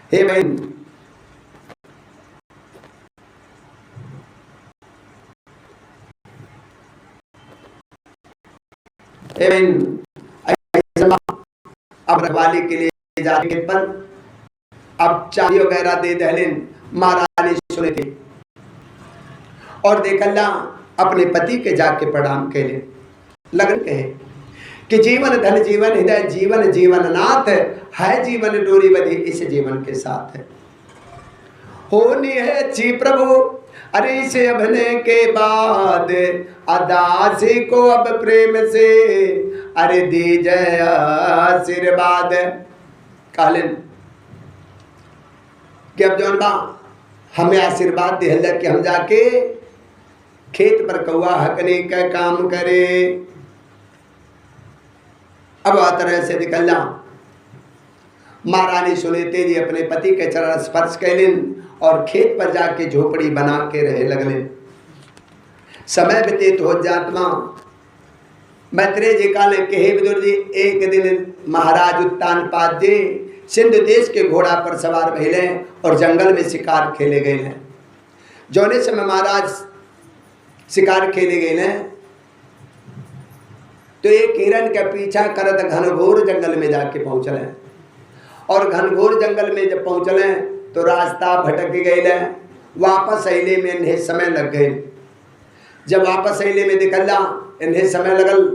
हे बहन, हे बहन, अब रखवाली के लिए जाने पर अब चाबी वगैरह दे दहलिन महारानी सुने थे और देखला अपने पति के जाके प्रणाम के लिए लगन कहे कि जीवन धन जीवन हृदय जीवन जीवन नाथ है जीवन डोरी बधी इस जीवन के साथ है होनी है जी प्रभु। अरे इसे अभिनय के बाद अदासी को अब प्रेम से अरे दीजिए आशीर्वाद कालिन कि अब जौन बा हमें आशीर्वाद दिहल कि हम जाके खेत पर कौआ हकने का काम करे। अब आ तरह से निकलना महारानी सुनीति जी अपने पति के चरण स्पर्श कैलिन और खेत पर जाके झोपड़ी बना के रहे लगले। समय व्यतीत हो जातमा मैत्रेय जी काले के हे विदुर जी एक दिन महाराज उत्तानपाद जी सिंधु देश के घोड़ा पर सवार भइले और जंगल में शिकार खेले गए हैं। जौने समय महाराज शिकार खेले गए हैं तो एक हिरण का पीछा करत घनघोर जंगल में जाके पहुंचले और घनघोर जंगल में जब पहुंचले तो रास्ता भटक गए वापस अले में इन्हें समय लग गए। जब वापस अले में निकलना इन्हें समय लगल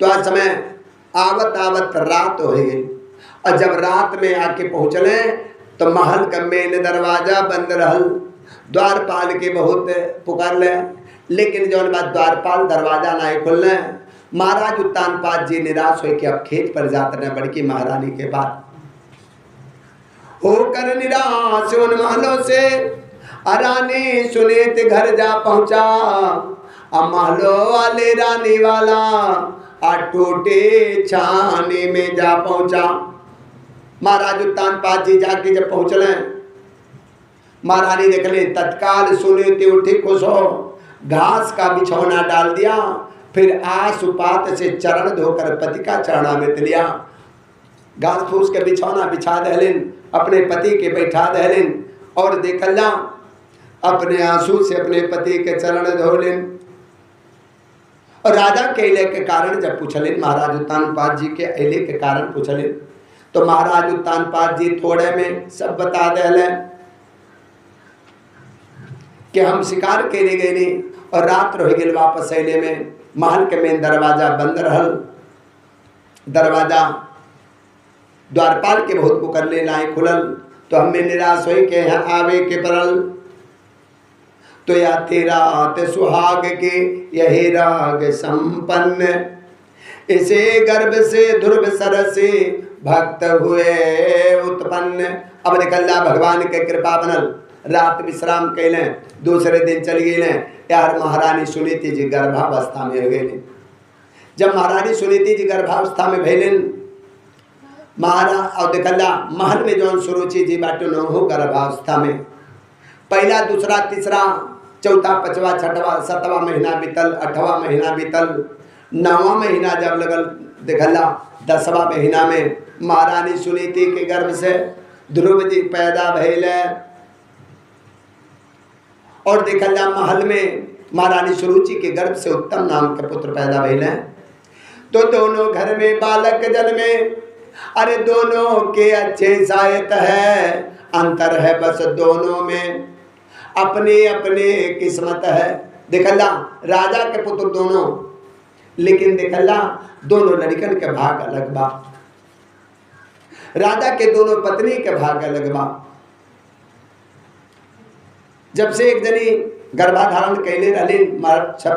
तो आज समय आवत आवत रात हो गई और जब रात में आके पहुंचले तो महल का मेन दरवाजा बंद रहल। द्वारपाल के बहुत पुकार ले लेकिन जौन बात द्वारपाल दरवाजा ना खुलने महाराज उत्तानपाद जी निराश हो कि अब खेत पर जाते रहे बड़की महारानी के बाद होकर निराश उन महलों से रानी सुनीत घर जा पहुंचा। अब महलों वाले रानी वाला टूटे छाने में जा पहुंचा। महाराज उत्तानपाद जी जाके जब पहुंचले महारानी देख ले तत्काल सुनीति उठी खुश हो घास का बिछौना डाल दिया फिर आसुपात से चरण धोकर पति का चरणामृत लिया। घास फूस के बिछौना बिछा दहलिन अपने पति के बैठा दहलिन और देखला अपने आंसू से अपने पति के चरण धोलिन। और राजा के अले के कारण जब पूछलिन महाराज उत्तानपाद जी के अले के कारण पूछलिन तो महाराज उत्तानपाद जी थोड़े में सब बता दहले कि हम शिकार के लिए गए और रात रह गए वापस अले में महल के मेन दरवाजा बंद रहल। दरवाजा द्वारपाल के बहुत पुकर ले लाए खुलल तो हमें निराश हो के यहाँ आवे के परल तो या तेरा ते सुहाग के यही राग संपन्न इसे गर्भ से ध्रुव सर से भक्त हुए उत्पन्न। अब निकलना भगवान के कृपा बनल रात विश्राम कैले दूसरे दिन चल गए यार महारानी सुनीति जी गर्भावस्था में हो गए। जब महारानी सुनीति जी गर्भावस्था में भैलिन महाराज और देखला महल में जौन सुरुचि जी बाटो न हो गर्भावस्था में पहला दूसरा तीसरा चौथा पांचवा छठवा सातवां महीना बीतल आठवां महीना बीतल नौवां महीना जब लगल देखला 10वां महीना में महारानी सुनीति के गर्भ से ध्रुव जी पैदा भैले और देखला महल में महारानी सुरुचि के गर्भ से उत्तम नाम के पुत्र पैदा भैले। तो दोनों घर में बालक जन्मे अरे दोनों के अच्छे सायत है अंतर है बस दोनों में अपने अपने किस्मत है। देखला राजा के पुत्र दोनों लेकिन देखला दोनों लड़कन के भाग अलग बा। राजा के दोनों पत्नी के भाग अलग बा। जब से एक जनी गर्भाधारण कैले रहले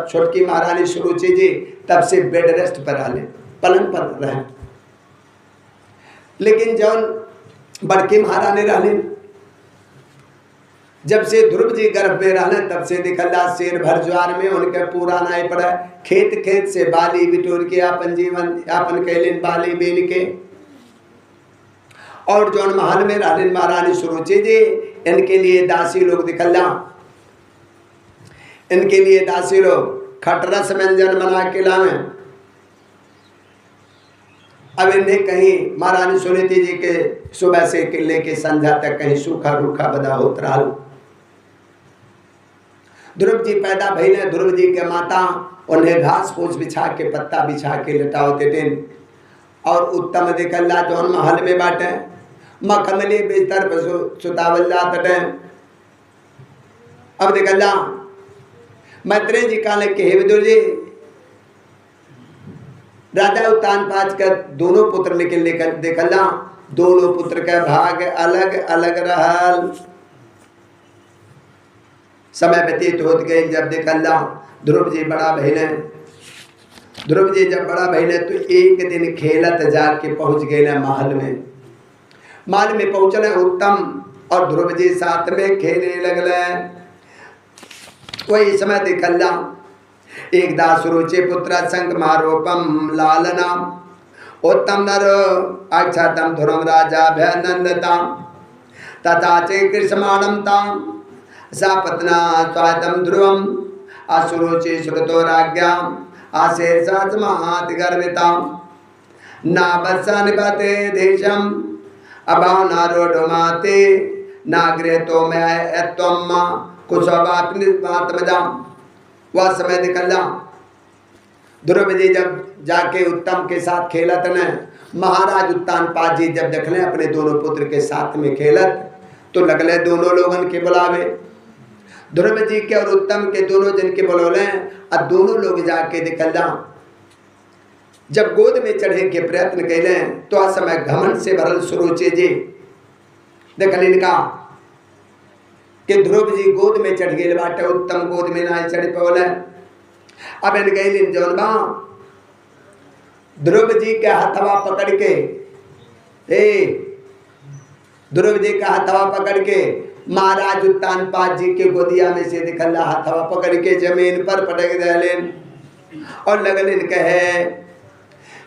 छोटकी महारानी सुरुचि जी तब से बेड रेस्ट पर रहले पलंग पर रहे लेकिन जौन बड़की महारानी रहली जब से ध्रुव जी गर्भ में रहने तब से निकला शेर भर ज्वार में उनके पूरा नहीं पड़ा खेत खेत से बाली बिटोर के अपन जीवन यापन कैलिन बाली बीन के। और जौन महल में रहलिन महारानी सुरुचि जी इनके लिए दासी लोग निकला इनके लिए दासी लोग खटरस व्यंजन बना के लावे अब इन्हें कहीं महारानी सुनीति जी के सुबह से लेके संध्या तक कहीं सूखा रूखा बदा होत रहा। ध्रुव जी पैदा भइले, ध्रुव जी के माता उन्हें घास फूस बिछा के पत्ता बिछा के लेटावते थे और उत्तम दिखल्ला जौन महल में बाटे मखमली बिस्तर पर सुतावल जात टे। अब दिखल्ला मैत्रेय जी कहले कि हे विदुर जी, राजा उत्तानपाद का दोनों पुत्र लेकर देखला, दोनों पुत्र का भाग अलग अलग रहल। समय व्यतीत होत गए, जब देखला ध्रुव जी बड़ा भइले। ध्रुव जी जब बड़ा भइले तो एक दिन खेलत जाके पहुंच गए महल में। महल में पहुंचले उत्तम और ध्रुव जी साथ में खेलने लगले। वही समय देखला एक दास रुचि पुत्र संग मारोपम लालना उत्तम नर अक्षतम ध्रुव राजा भयनंदताम तथा चे कृष्माणम ताम सापत्ना स्वातम ध्रुवम असुरुचि श्रुतो राज्ञाम आशेषाच महातिगर्विताम नावत्सा निपते देशम अभाव नारोढमाते नागृहतो में एत्वम कुशवात्मजाम। वह समय निकला ध्रुव जी जब जाके उत्तम के साथ खेलत न, महाराज उत्तानपाद जी जब देखले अपने दोनों पुत्र के साथ में खेलत तो लगले दोनों लोगन के बुलावे। ध्रुव जी के और उत्तम के दोनों जन के बुलौले और दोनों लोग जाके निकला। जब गोद में चढ़े के प्रयत्न कैले तो आ समय घमंड से भरल सुरुचि जी देखल इनका कि ध्रुव जी गोद में चढ़ गए बाटे, उत्तम गोद में ना चढ़ पौले। अब इन गई जौन बा ध्रुव जी के हथवा पकड़ के, ध्रुव जी का हथवा पकड़ के महाराज उत्तानपाद जी के गोदिया में से निकला हथवा पकड़ के जमीन पर पटक दिलेन और लगलिन कहे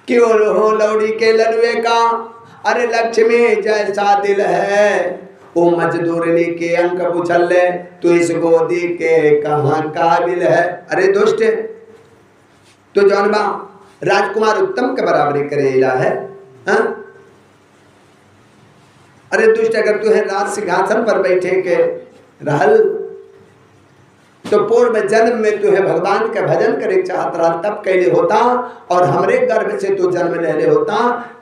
कि हो लौड़ी के ललुए का, अरे लक्ष्मी जैसा दिल है ओ मजदूरनी के अंक पूछल ले, तो इस गोदी के कहाँ काबिल है। अरे दोस्त तो जौन बा राजकुमार उत्तम के बराबरी करेला है हा? अरे दुष्ट अगर तुहे राज सिंहासन पर बैठे के रहल तो पूर्व जन्म में तुहे भगवान का भजन करे चाहत रहा तब कैले होता और हमरे गर्भ से तू जन्म लेले होता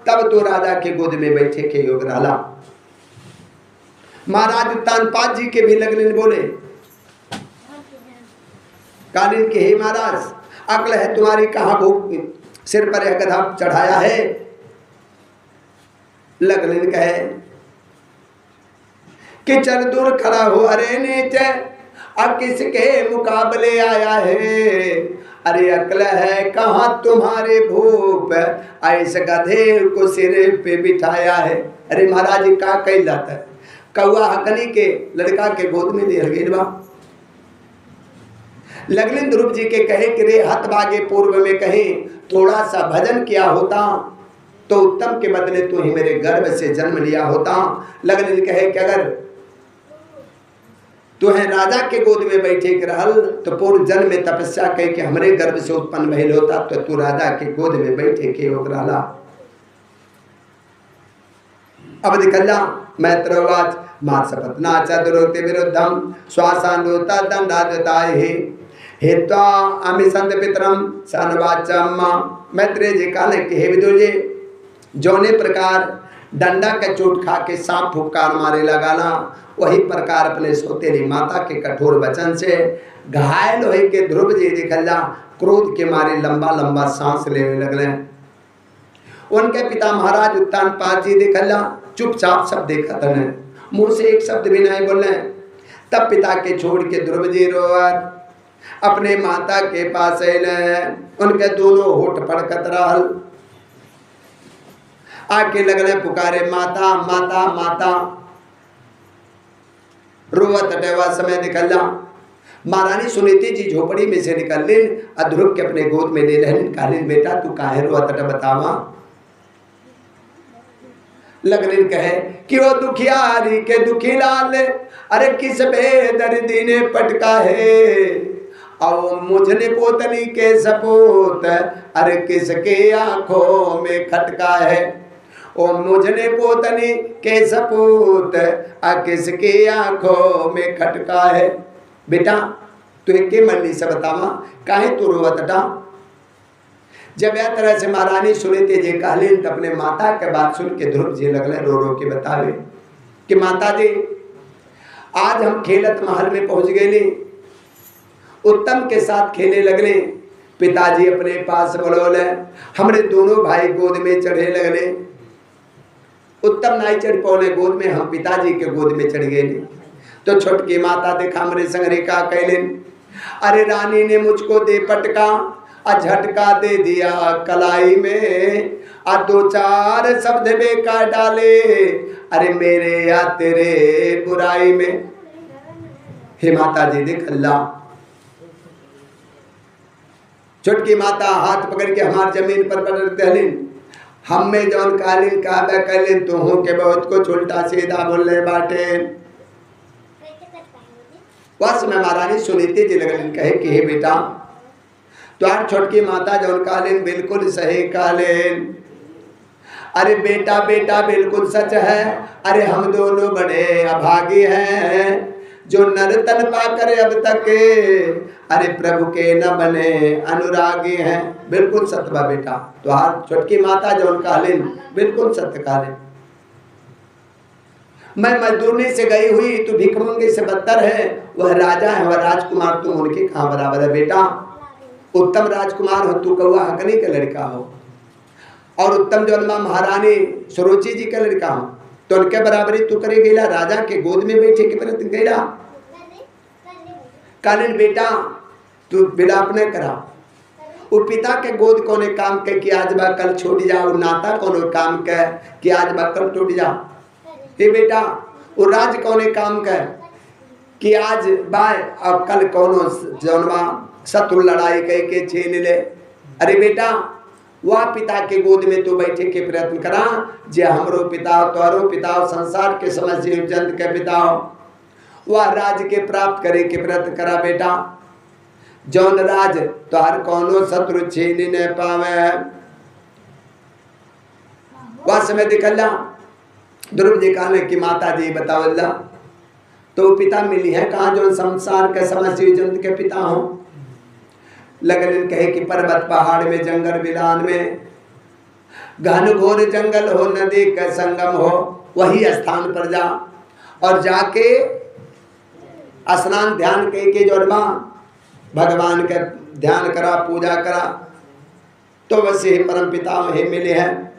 तब तो राजा के गोद में बैठे के योग रहला। महाराज उत्तानपाद जी के भी लगलिन बोले कालिन के हे महाराज अक्ल है तुम्हारी, कहाँ भूख सिर पर यह गधा चढ़ाया है। लगलिन कहे कि चल दूर खड़ा हो, अरे नीचे अब किसके मुकाबले आया है। अरे अक्ल है कहाँ तुम्हारे भूप, ऐसे गधे को सिर पे बिठाया है। अरे महाराज जी का कही जाता है, कौआ हकनी के लड़का के गोद में दे गई बा। लगलिन ध्रुव जी के कहे कि रे हत भागे पूर्व में कहे थोड़ा सा भजन किया होता तो उत्तम के बदले तू ही मेरे गर्भ से जन्म लिया होता। लगलिन कहे कि अगर तू है राजा के गोद में बैठे के रहल तो पूर्व जन्म में तपस्या कह के हमरे गर्भ से उत्पन्न भइल होता तो तू राजा के गोद में बैठे के योग रहला। अब निकला मैत्रवाच मात्सपत्ना चतुरोक्ति विरुद्धम श्वासानुता दंडादताये हेत्वा अमिसंत पितरम सनवाचम। मैत्रेय जी कहले कि हे विदुर जी, जौने प्रकार डंडा का चोट खा के सांप फुफकार मारे लगाना, वही प्रकार अपने सौतेली माता के कठोर वचन से घायल हो के ध्रुव जी दिखला क्रोध के मारे लंबा लंबा सांस लेने लगले। उनके पिता महाराज उत्तानपाद जी दिखला चुपचाप सब देखा था, मुंह से एक शब्द भी नहीं बोले। तब पिता के छोड़ के ध्रुव जी रोवत अपने माता के पास अले, उनके दोनों होठ फड़कत रहल। आके लगले पुकारे माता माता माता। रोवत अटेवा समय निकला। महारानी सुनीति जी झोपड़ी में से निकल लिन, ध्रुव के अपने गोद में ले लेन। कहलिन बेटा तू काहे रोवत अटे बतावा। लगलिन कहे कि वो दुखियारी के दुखी लाल, अरे किस बेदर्दी ने पटका है। और मुझने पोतनी के सपूत, अरे किसके आंखों में खटका है। ओ मुझने पोतनी के सपूत, किसके आंखों में खटका है। बेटा तू एक मरनी से बतावा काहे तू रोवतटा। जब यह तरह से महारानी सुनीति जी कहलिन तो अपने माता के बात सुन के ध्रुव जी लगले रो रो के बतावे कि माता जी आज हम खेलत महल में पहुंच गए, उत्तम के साथ खेलने लगले। पिताजी अपने पास बोलोले, हमरे दोनों भाई गोद में चढ़े लगले। उत्तम नहीं चढ़ पौले गोद में, हम पिताजी के गोद में चढ़ गए। तो छोटकी माता देखा हमरे संगरे का कैलिन, अरे रानी ने मुझको दे पटका, झटका दे दिया कलाई में, दो चार शब्द बेकार डाले, अरे मेरे या तेरे बुराई में। हे माता जी देख अल्लाह, छोटकी माता हाथ पकड़ के हमार जमीन पर पड़लिन, हम में जौन कालीन काबा कलिन तो हो के बहुत कुछ उल्टा सीधा बोलने बाटे। वस में महारानी सुनीति जी लगलिन कहे कि हे बेटा तुहार छोटकी माता जौन कालीन बिल्कुल सही कालीन। अरे बेटा बेटा बिल्कुल सच है, अरे हम दोनों बड़े अभागी हैं जो नर तन पाकर अब तक अरे प्रभु के न बने अनुरागी हैं। बिल्कुल सत्य बेटा, तुहार छोटकी माता जौन कालीन बिल्कुल सत्य कालीन। मैं मजदूरी से गई हुई तू भिखमंगे से बदतर है, वह राजा है वह राजकुमार, तुम उनके कहाँ बराबर है। बेटा उत्तम राजकुमार हो, तू कौआ हकनी का लड़का हो, और उत्तम जन्मा महारानी सुरुचि जी का लड़का हो, तो उनके बराबरी तू करे गईला, राजा के गोद में बैठे के प्रयत्न गईला। कालीन बेटा तू विलाप न करा, वो पिता के गोद कोने काम के कि आज बा कल छोड़ जाओ, नाता कोनो काम के कि आज बा कल टूट जा। हे बेटा वो राज कोने काम के कि आज बा अब कल कोनो जन्मा शत्रु लड़ाई कह के छीन ले। अरे बेटा वह पिता के गोद में तो बैठे के प्रयत्न करा जे हमरो पिता हो, तोहरो पिता हो, संसार के समझ जीव जंत के पिता हो, वह राज के प्राप्त करे के प्रयत्न करा। बेटा जौन राज तोहर कोनो शत्रु छीन न पावे। वह समय दिखला ध्रुव जी कहने की माता जी बतावल्ला तो पिता मिली है कहाँ जो संसार के समझ जीव जंत के पिता हो। लगन कहे कि पर्वत पहाड़ में जंगल बिलान में घन घोर जंगल हो, नदी का संगम हो, वही स्थान पर जा और जाके स्नान ध्यान के जो भगवान के ध्यान करा, पूजा करा, तो बस ही परम पिता वही मिले हैं।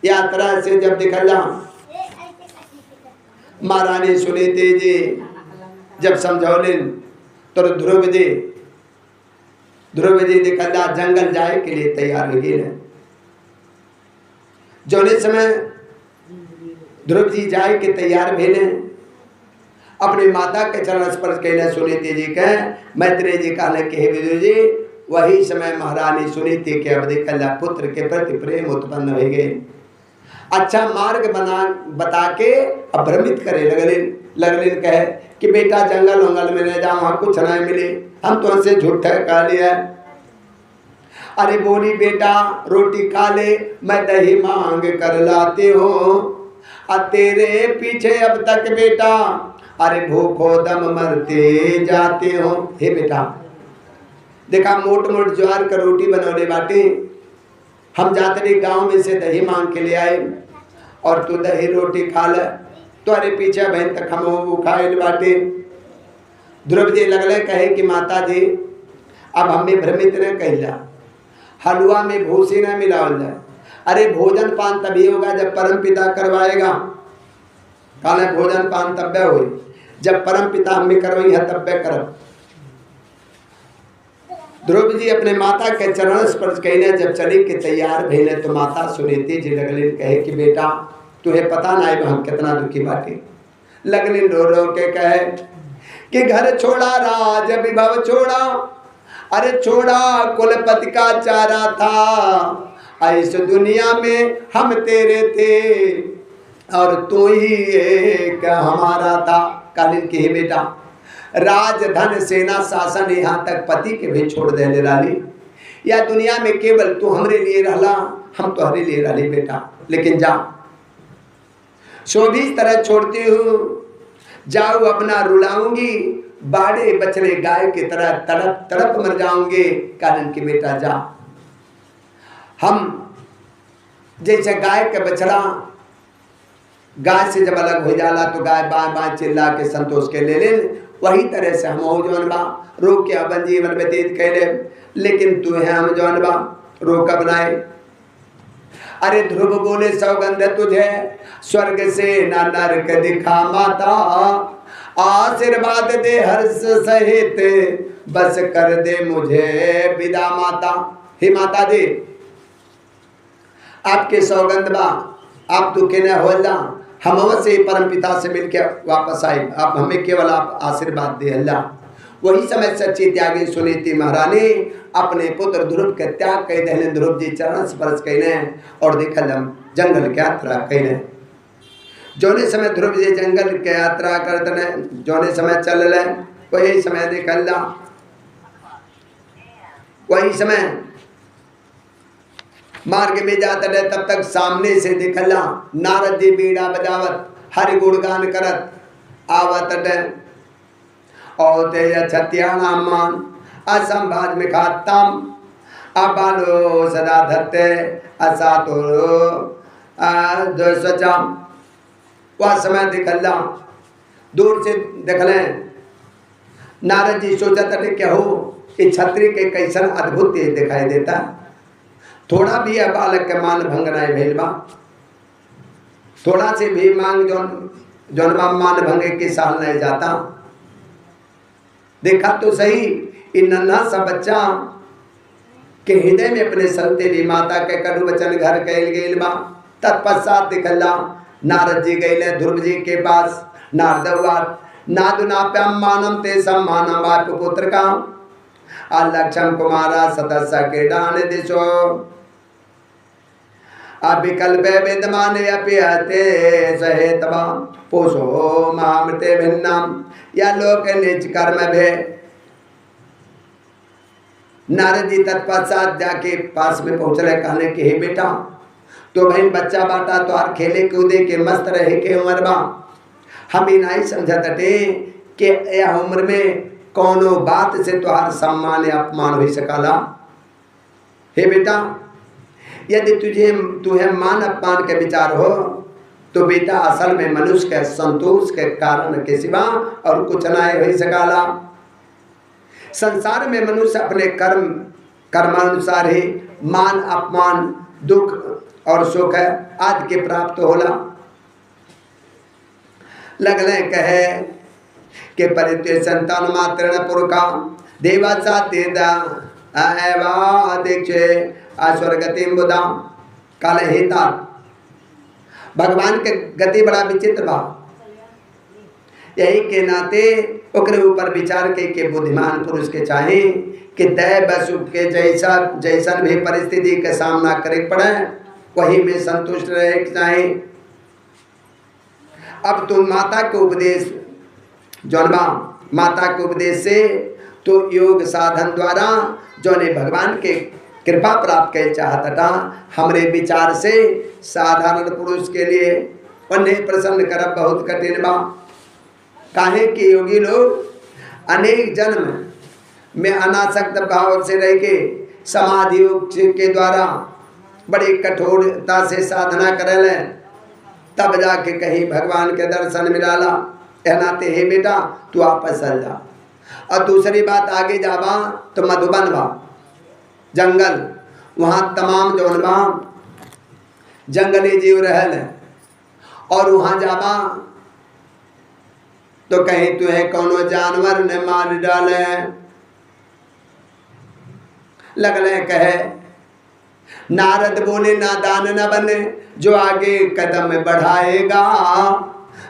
यात्रा से जब निकल जा महारानी सुनीति जी जब समझौलिन तो ध्रुव जी निकल जंगल जाए के लिए तैयार हो गए। जोने समय ध्रुव जी जाए के तैयार भेले, अपनी माता के चरण स्पर्श कहने सुनीति जी के, मैत्रेय जी कहने के हे विदुर जी, वही समय महारानी सुनीति के अब निकल पुत्र के प्रति प्रेम उत्पन्न हो गए। अच्छा मार्ग बता के भ्रमित करे लगलिन कहे कि बेटा जंगल वंगल में न जाओ, वहाँ कुछ नहीं मिले, हम तो हमसे झूठ कह लिया। अरे बोली बेटा रोटी खा ले, मैं दही मांग कर लाते हो, तेरे पीछे अब तक बेटा अरे भूखो दम मरते जाते हो। हे बेटा देखा मोट मोट ज्वार का रोटी बनौले बाटे, हम जाते रहे गांव में से दही मांग के ले आए और तू दही रोटी खा ले, तो अरे पीछे बहन तक हम वो खाए बाटे। ध्रुव जी लगले कहे कि माता जी अब हमें भ्रमित न कहला, हलवा में भूसी न मिलावल जाए। अरे भोजन पान तभी होगा जब परम पिता करवाएगा। काले भोजन पान तब्बे हुई जब परम पिता हमें करवाई है तब्बे करब। ध्रुव जी अपने माता के चरण स्पर्श कहने जब चली के तैयार भेले तो माता सुनीति जी लगलिन कहे कि बेटा तुहे पता नहीं हम कितना दुखी बाटे। लगलिन रो रो के कहे कि घर छोड़ा राज विभव छोड़ा, अरे छोड़ा कुलपति का चारा था, इस दुनिया में हम तेरे थे और तू ही एक हमारा था। कालिन की बेटा राज धन सेना शासन यहाँ तक पति के भी छोड़ दे ले रानी। या दुनिया में केवल तू हमरे लिए रहला, हम तुम्हारे लिए रहली बेटा। लेकिन जा सो भी इस तरह छोड़ती हूँ, जाऊ अपना रुलाऊंगी, बाड़े बछड़े गाय की तरह तड़प तड़प मर जाऊंगे। कारण कि बेटा जा, हम जैसे गाय का बछड़ा गाय से जब अलग हो जाला तो गाय बाय बाय चिल्ला के संतोष के ले ले, वही तरह से हम जौन बा रो के अपन जीवन व्यतीत कैले। लेकिन तू है हम जौन बा रो कब बनाए। अरे ध्रुव बोले सौगंध तुझे स्वर्ग से ना नरक दिखा माता, आशीर्वाद दे हर्ष सहित बस कर दे मुझे विदा माता। हे माता जी आपके सौगंध बा, आप तो कहने हो जा हम से परम पिता से मिलकर वापस आए, आप हमें केवल आप आशीर्वाद दे अल्लाह। वही समय सच्ची त्यागी सुनीति महारानी अपने पुत्र ध्रुव के त्याग कह दे। ध्रुव जी चरण स्पर्श कहने और देखल हम जंगल की यात्रा कहने। जोने समय ध्रुव जी जंगल के यात्रा करते जोने समय चल रहे वही समय देखल वही समय मार्ग में जाते रहे। तब तक सामने से देखला नारद जी बीड़ा बजावत हरि गुणगान करत आवत रहे। और तेज छत्याणा मान असंभाज में खातम अबालो सदा धत्ते असातो स्वचम। वह समय देखला दूर से देखले नारद जी सोचते थे क्या हो इस छत्री के कैसन अद्भुत दिखाई देता। थोड़ा भी है बालक के मान भंग नहीं भेल बा, थोड़ा से भी मांग जौन मान भंगे के साल नहीं जाता। देखा तो सही इन नन्हा सा बच्चा के हृदय में अपने सौतेली माता के कटु वचन घर कैल गेल बा। तत्पश्चात दिखला नारद जी गए ध्रुव जी के पास। नारद नादुनाप्याम मानम ते सम्मानम बाप पुत्र का अलक्षम कुमारा सदस्य के डान दिशो अभिकल्प विद्यमान अपियते सहेतवा पोषो मामृते भिन्नम या लोक निज कर्म भे। नारद जी तत्पश्चात जाके पास में पहुंच रहे कहने के हे बेटा तो बहन बच्चा बाटा तो आर खेले कूदे के मस्त रहे के उम्र बा। हम ही नहीं समझत टे कि यह उम्र में कौनो बात से तुहार सम्मान या अपमान हो सकाला। हे बेटा यदि तुझे मान अपमान के विचार हो तो बेटा असल में मनुष्य के संतोष के कारण के सिवा और कुछ नहीं हो सकाला। संसार में मनुष्य अपने कर्मानुसार ही मान अपमान दुख और सुख आदि के प्राप्त होला। लगले कहे कि परित्य संतान मात्र पुरका देवा दीक्षे अस्वर्गति बुदा काल हिता। भगवान के गति बड़ा विचित्र बा। यही के नाते ओकरे ऊपर विचार के बुद्धिमान पुरुष के चाहे कि दैव सुख के जैसन भी परिस्थिति के सामना करे पड़े वही में संतुष्ट रहे के चाहे। अब तुम माता के उपदेश जौनबा माता के उपदेश से तो योग साधन द्वारा जौने भगवान के कृपा प्राप्त कर चाहता हमरे विचार से साधारण पुरुष के लिए उन्हें प्रसन्न करब बहुत कठिन बा। काहे कि योगी लोग अनेक जन्म में अनासक्त भाव से रह के समाधि के द्वारा बड़ी कठोरता से साधना करेले तब जाके कहीं भगवान के दर्शन मिलाला। कहनाते हे बेटा तू वापस चल जा। और दूसरी बात आगे जावा तो मधुबन बा जंगल, वहाँ तमाम जौन बा जंगली जीव रहल और वहाँ जावा तो कहीं तुहे कोनो जानवर ने मार डाले। लगले कहे नारद बोले नादान न बने जो आगे कदम बढ़ाएगा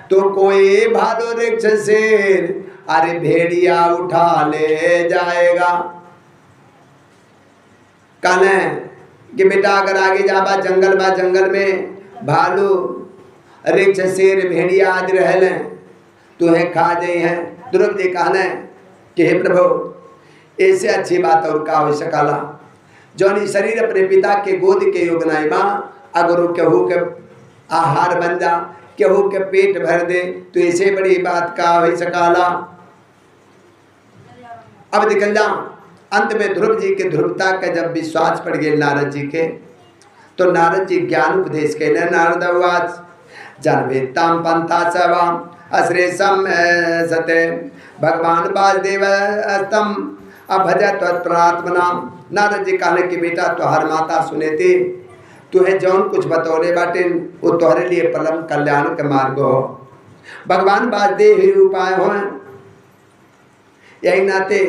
तो कोई भालू वृक्ष शेर अरे भेड़िया उठा ले जाएगा। कहने कि बेटा अगर आगे जाबा जंगल बा जंगल में भालू वृक्ष शेर भेड़िया आदि रहले तुम्हें खा जाए हैं। ध्रुव जी कहने कि हे प्रभु ऐसे अच्छी बात और का हो सकाला, जौनी शरीर अपने पिता के गोद के योग नाई माँ, अगर केहू के आहार बन जा, केहू के पेट भर दे, तो ऐसे बड़ी बात का हो सकाला। अब निकल जा। अंत में ध्रुव जी के ध्रुवता का जब विश्वास पड़ गए नारद जी के, तो नारद जी ज्ञान उपदेश के नारद उवाच जनवेत्ताम पंथा सवाम अश्रेषम सते भगवान वासुदेव तम अभज तत्प्रात्मना। नारद जी कहने की बेटा तुहार माता सुने थी, तुहे जौन कुछ बतौले बाटे वो तोहरे लिए परम कल्याण के मार्ग हो। भगवान वासुदेव ही उपाय हो, यही नाते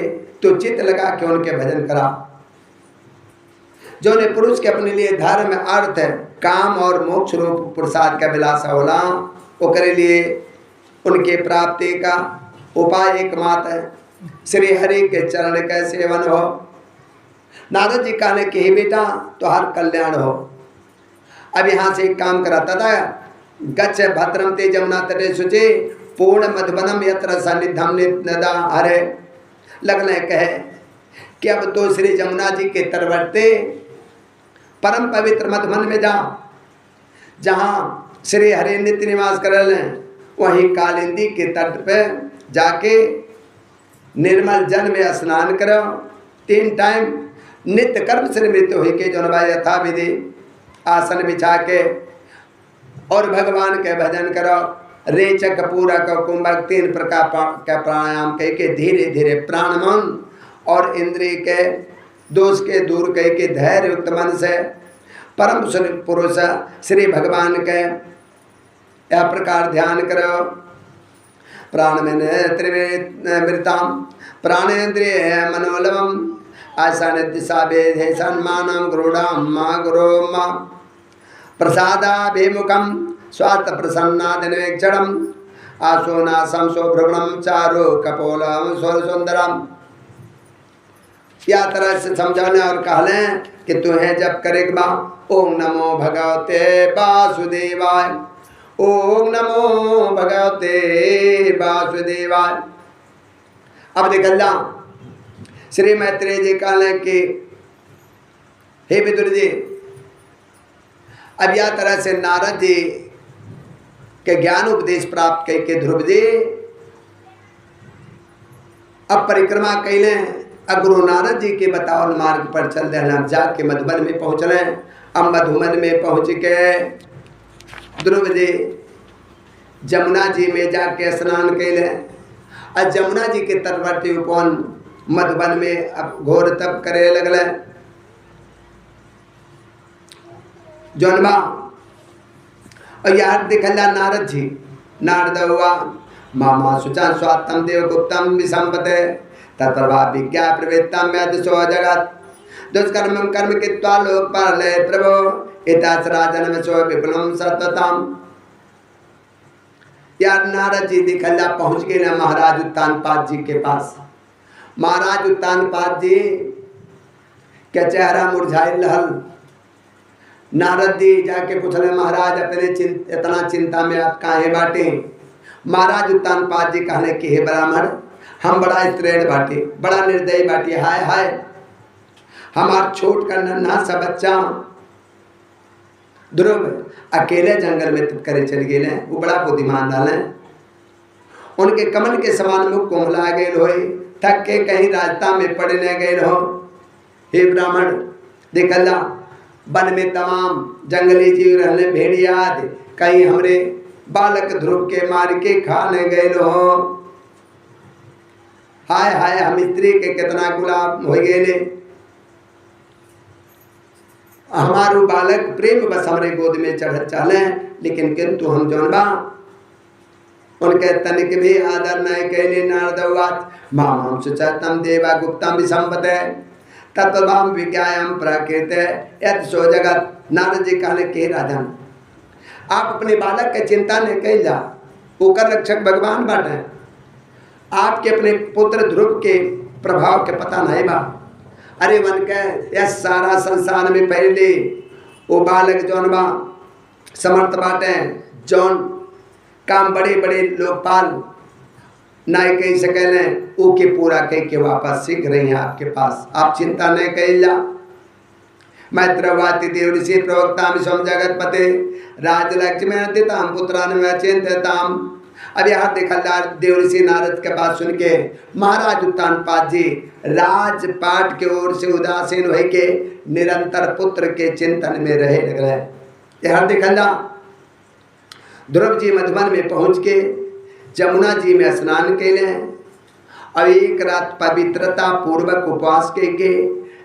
तो चित्त लगा के उनके भजन करा। जो ने पुरुष के अपने लिए धर्म अर्थ काम और मोक्ष रूप पुरुषार्थ का विलास होला, वो करे लिए उनके प्राप्ति का उपाय एकमात्र है श्री हरि के चरण का सेवन हो। नारद जी कहने के हे बेटा तुहार कल्याण हो। अब यहाँ से एक काम कराता था, गच्छ भद्रम ते जमुना तटे शुचि पूर्ण मधुबनम यत्र सन्निधम नदा हरे। लगने कहे कि अब तो श्री जमुना जी के तरवर्ते परम पवित्र मधुबन में जा, जहाँ श्री हरि नित्य निवास कर लें, वहीं कालिंदी के तट पे जाके निर्मल जल में स्नान करो, 3 टाइम नित्य कर्म से निवृत्त हो के जो यथा विधि आसन बिछा के और भगवान के भजन करो। रेचक पूरक कुंभक 3 प्रकार का प्राणायाम कह के धीरे धीरे प्राण मन और इंद्रिय के दोष के दूर कह के धैर्य युक्त मन से परम पुरुष श्री भगवान के यह प्रकार ध्यान करो। प्राण में त्रिवृताम प्राणेन्द्रिय मनोलवम आसन दिशा वेधे सन्मानम गुरुणाम माँ गुरो माँ प्रसादाभिमुखम स्वार्थ प्रसन्नादिनेक्षणम आसोनासम शोभ्रवणम चारु कपोलम स्वर सुंदरम। या तरह से समझाने और कहले कि तुम्हें जब करेगा ओम नमो भगवते वासुदेवाय, ओम नमो भगवते वासुदेवाय। अब निकल जा। श्री मैत्रेय जी कहले कि हे विदुर जी, अब या तरह से नारद जी के ज्ञान उपदेश प्राप्त करके ध्रुव जी अब परिक्रमा कैले। अब गुरु नारद जी के बतावल मार्ग पर चल रहे हैं, जाके मधुबन में पहुँच रहे। अब मधुबन में पहुँच के ध्रुव जी जमुना जी में जाके स्नान कैले। और जमुना जी के तटवर्ती उपवन मधुबन में अब घोर तप करे लगल। जौनबा और यार दिखला नारद जी, नारद हुआ मामा सुचा स्वात्तम देव गुप्तम विसंपते तत्प्रभा विज्ञा प्रवृत्तम यदिशो जगत दुष्कर्म कर्म कृत्वा लोक पाले प्रभो इतासरा जन्म सो विपुलम सततम। यार नारद जी दिखला पहुँच गए ना महाराज उत्तानपाद जी के पास। महाराज उत्तानपाद जी के चेहरा मुरझाए लहल। नारद जी जाके पूछले महाराज अपने इतना चिंता में आप काहे बाटे। महाराज उत्तानपाद जी कहले कि हे ब्राह्मण, हम बड़ा स्त्रीण बाटे, बड़ा निर्दयी बाटे। हाय हाय हमार छोट का नन्हा सा बच्चा ध्रुव अकेले जंगल में तप करे चल गए। वो बड़ा बुद्धिमान डाले, उनके कमल के समान मुख कोमला गए होए, थक के कहीं रास्ता में पड़ने गए हो। हे ब्राह्मण देखला वन में तमाम जंगली जीव रहने भेड़िया आदि, कहीं हमरे बालक ध्रुव के मार के खाने गए हो। हाय हाय हम स्त्री के कितना गुलाम हो गए। हमारू बालक प्रेम बस हमरे गोद में चढ़ चले, लेकिन किंतु हम जौनबा उनके तनिक भी आदर नहीं कैले। नारदवाच माम सुचतम देवा गुप्तम विसंपते तत्वभाम विज्ञायम प्रकृत यत सो जगत। नारद जी कहले के राजन, आप अपने बालक के चिंता नहीं कैल जा, ओकर रक्षक भगवान बाटे। आपके अपने पुत्र ध्रुव के प्रभाव के पता नहीं बा। अरे वन के यह सारा संसार में पहले वो बालक जौन बा समर्थ बाटे, जौन काम बड़े बड़े लोकपाल ना कही सकें वो के पूरा कह के वापस शीघ्र ही आपके पास, आप चिंता नहीं कह जा। मैत्रवाति देव ऋषि प्रवक्ता विश्वम जगत पते राजलक्ष्मी दिताम पुत्रान में चिंतताम। अब यहाँ देखा देव ऋषि नारद के बात सुन के महाराज उत्तानपाद जी राजपाट के ओर से उदासीन हो के निरंतर पुत्र के चिंतन में रहे लगे। यहाँ देखा ध्रुव जी मधुबन में पहुँच के जमुना जी में स्नान के लिए और एक रात पवित्रता पूर्वक उपवास के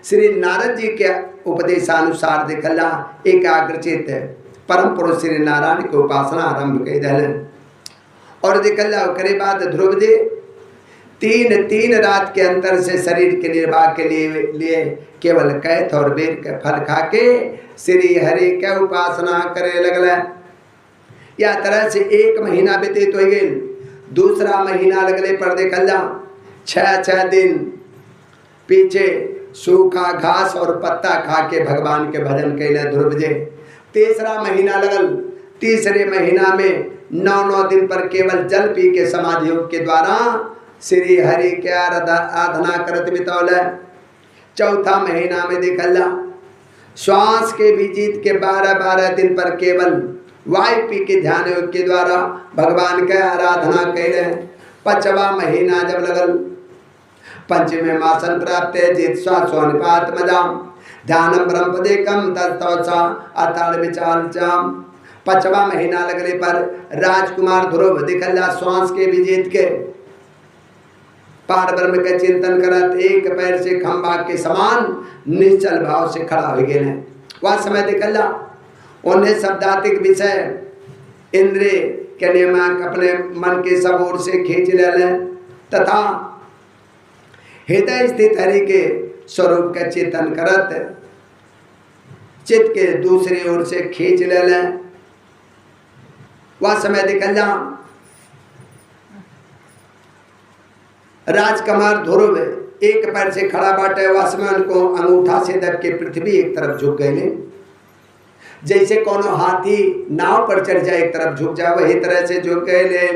श्री नारद जी के उपदेशानुसार देखला एकाग्रचित परम पुरुष श्री नारायण की उपासना आरंभ कर दिल। और देखला करे बाद ध्रुव जी तीन रात के अंतर से शरीर के निर्वाह के लिए केवल कैथ और बेर के फल खा के श्री हरि के उपासना करे लगल। या तरह से 1 महीना व्यतीत हो गए। दूसरा महीना लगले पर देखला 6 दिन पीछे सूखा घास और पत्ता खा के भगवान के भजन कैले ध्रुव जी। तीसरा महीना लगल। तीसरे महीना में 9 दिन पर केवल जल पी के समाधि योग के द्वारा श्री हरि के आराधना करत बितौल। चौथा महीना में देखला श्वास के भी जीत के 12 दिन पर केवल वायु पी के ध्यान योग के द्वारा भगवान के आराधना कैले। 5वां महीना जब लगल पंचमे मासन प्राप्त जित स्वानिपात मजाम ध्यानम ब्रह्मपदेकम तत्वसा अताल विचार जाम। 5वां महीना लगने पर राजकुमार ध्रुव दिखला श्वास के विजेत के पार ब्रह्म के चिंतन करत एक पैर से खंबा के समान निश्चल भाव से खड़ा हो गए। वह समय दिखला उन्हें शब्दातिक विषय इंद्रिय के नियमक अपने मन के सब ओर से खींच ले तथा हृदय स्थित हरि के स्वरूप का चिंतन करत चित्त के दूसरी ओर से खींच ले। वह समय दिखला राजकुमार ध्रुव एक पैर से खड़ा बाटे। वह समय उनको अंगूठा से दब के पृथ्वी एक तरफ झुक गए। जैसे कोनो हाथी नाव पर चढ़ जाए एक तरफ झुक जाए वही तरह से झुक गए।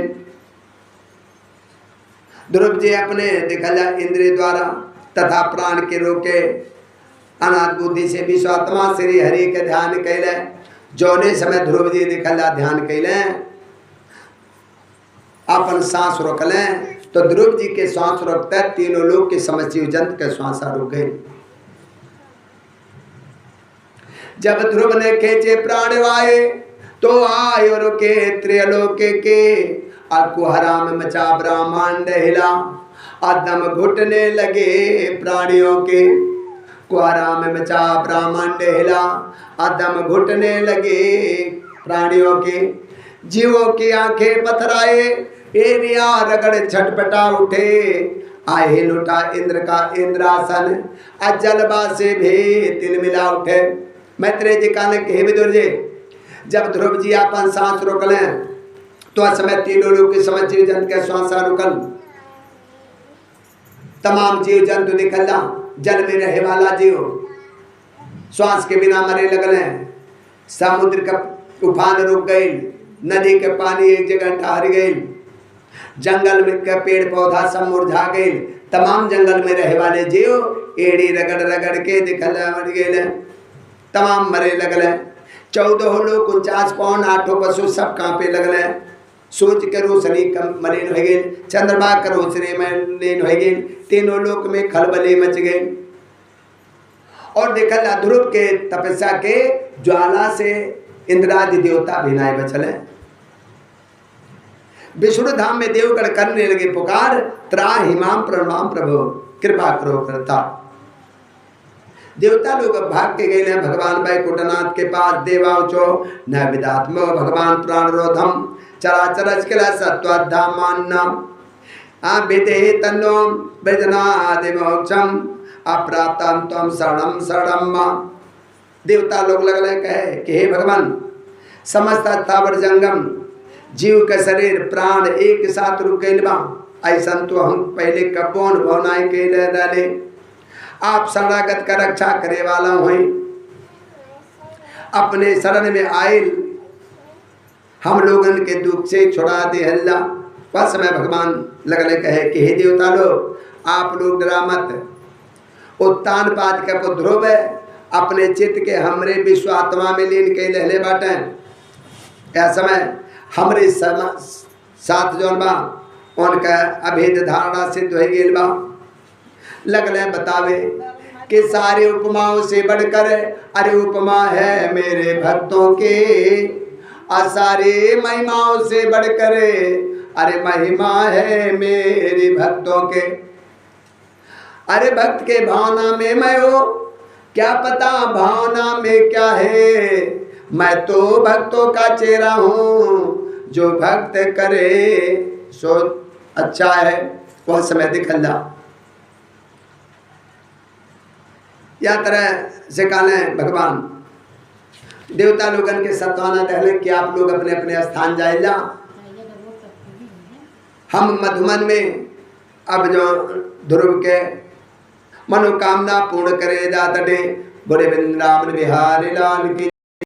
ध्रुव जी अपने दिखला इंद्रिय द्वारा तथा प्राण के रोके अनाथ बुद्धि से विश्वात्मा श्री हरि के ध्यान कैले। जौने समय ध्रुव जी दिखला ध्यान कैले अपन सांस रोक लें तो ध्रुव जी के सांस रोकते तीनों लोग के समस्या जंत के श्वास रुक गए। जब ध्रुव ने खेचे प्राण वाये तो आयो रुके त्रिलोक के अकुहरा में मचा ब्रह्मांड हिला आदम घुटने लगे प्राणियों के। कुहरा में मचा ब्रह्मांड हिला आदम घुटने लगे प्राणियों के। जीवों की आंखें पथराए एरिया रगड़ छटपटा उठे आए लुटा इंद्र का इंद्रासन अजलबा से भी तिल मिला उठे। मैत्रेय जी कहने के हे विदुर जी जब ध्रुव जी अपन सांस रोक लें तो समय तीनों लोग की समझ जीव जंतु के श्वास रुकल। तमाम जीव जंतु निकलना जल में रहे वाला जीव श्वास के बिना मरे लगले। समुद्र का तूफान रुक गई। नदी के पानी एक जगह ठहर गई। जंगल में के पेड़ पौधा सब मुरझा गए। तमाम जंगल में रहे वाले जीव एड़ी रगड़ रगड़ के दिखल मर गए। तमाम मरे लगले। 14 लोग 49 पौन 8 पशु सब कांपे लगले। सूर्य के रोशनी कम मलिन हो गई। चंद्रमा के रोशनी मलिन हो गई। तीनों लोक में खलबली मच गई। और देखल ध्रुव के तपस्या के ज्वाला से इंद्रादि देवता भिनाए बचले। विष्णु धाम में देवगण करने लगे पुकार त्राहि माम प्रणाम प्रभु कृपा करो करता। देवता लोग भाग के गए भगवान वैकुंठनाथ के पास। देवाचो न विदात्मो भगवान प्राण रोधम चराचरज के सत्वाधामान्ना विदे तन्नो वेदनादिमोक्षम अप्राप्तम तम शरणम शरणम। देवता लोग लगले कहे कि हे भगवान समस्त स्थावर जंगम जीव का शरीर प्राण एक साथ रुक गए बा। ऐसा तो हम पहले कबोन भवनाई के डाले। आप शरणागत का रक्षा करे वाला हुए अपने शरण में आयल हम लोगन के दुख से छुड़ा दे हल्ला। वह समय भगवान लगने कहे कि हे देवता लोग आप लोग डरा मत। उत्तान पाद के ध्रुव अपने चित्त के हमरे विश्व आत्मा में लीन के लहले बाटे। यह समय हमरे साथ जौन बा उनका अभेद धारणा सिद्ध हो गेल बा। लगले बतावे कि सारे उपमाओं से बढ़कर अरे उपमा है मेरे भक्तों के, और सारे महिमाओं से बढ़कर अरे महिमा है मेरे भक्तों के। अरे भक्त के भावना में मैं हो क्या पता भावना में क्या है, मैं तो भक्तों का चेहरा हूँ, जो भक्त करे सो अच्छा है वह समय दिखल जा। या तरह से कहले भगवान देवता लोगन के सत्वाना दहले कि आप लोग अपने अपने स्थान जाए जा। हम मधुमन में अब जो ध्रुव के मनोकामना पूर्ण करे जाते। बोले वृंदावन बिहारी लाल की।